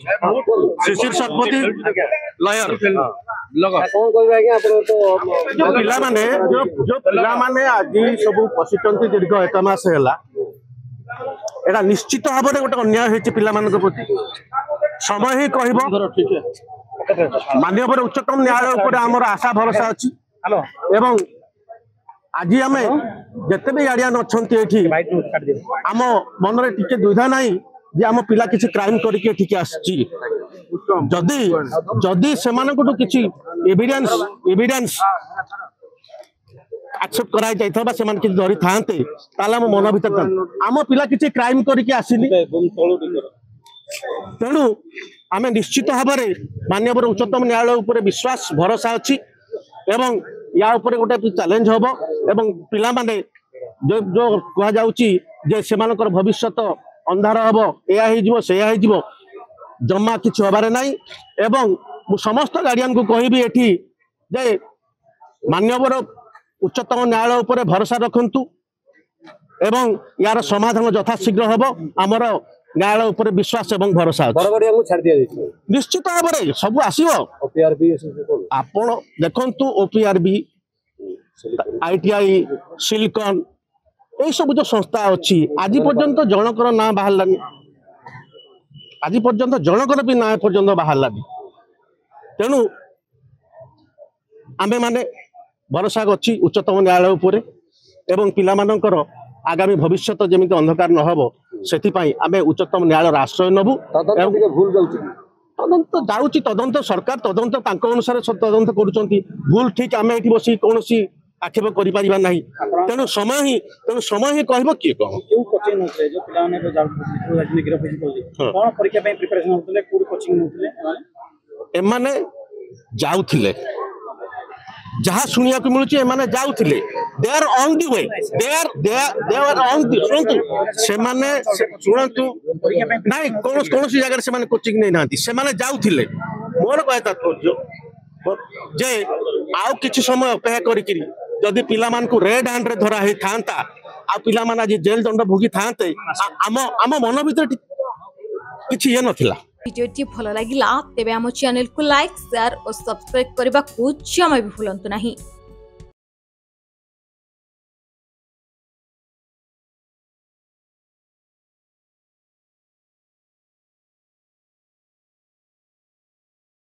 शिशिर Satpathy lawyer जो पिला माने आज सब पशिचंती दीर्घ 1 मास है एटा निश्चित भाव में गोटे अन्याय होती प्रति समय ही कह माननीय उच्चतम न्यायालय उपर आमर आशा भरोसा अच्छी एवं आज आम जिते भी गार्डियन अच्छा आम मन में टिके दुविधा ना जे आम पिला किसी क्राइम करके आसी जदि जदि से किसी एविडेंस एक्सेप्ट कराई जाइथा से किसी धरी था आम मन भर आम पिला किसी क्राइम करके आसीनी तेणु आम निश्चित भाव में माननीय उच्चतम न्यायालय उपर विश्वास भरोसा अच्छी एवं या ऊपर गोटे चैलेंज हम एवं पिला माने जो जो कह जाउची जे सेमानकर भविष्यत अंधार हम या जमा किसी हबार ना एवं समस्त गार्डियन को कहबी एठी जे माननीय उच्चतम न्यायालय उपर भरोसा रखंतु एवं यार समाधान यथाशीघ्र हम आमर न्यायालय उपर विश्वास एवं भरोसा निश्चित भाव में सब आसो आपण देखु ओपीआरबी ITI सिलिकन ये सब जो संस्था अच्छी आज पर्यंत जनकर ना बाहरलानी आज पर्यंत जनकर भी ना पर्यंत बाहरलानी तेणु आमे माने भरोसा अच्छी उच्चतम न्यायालय उपर एवं पिला मानकर आगामी भविष्य जमी अंधकार न हो से आम उच्चतम न्यायालय आश्रय नबू तदंत जाऊँगी तदंत सरकार तदंत अनुसार तदंत करुँच भूल ठीक आम ये बस कौन आक्षेप कर तेणु समय ही कह किए कह एमाने जाउथिले जहाँ शुणा मिलूँ एमाने जाउथिले they are on the way they are on the शुणु ना कौन जगह से कोचिंग नहीं ना से जाउथिले मोर कह तात्पर्य जे आउ किछि समय अपेक्षा करी जदि पिला मान को रेड हैंड रे धरा ही थांता आ पिला मान आज जेल दंड भोगी थांते आम मन भीतर किछि ये नथिला। वीडियो भल लगिला तेबे आम चैनल को लाइक शेयर और सब्सक्राइब करबा को जमा भी भूलंतु नहीं।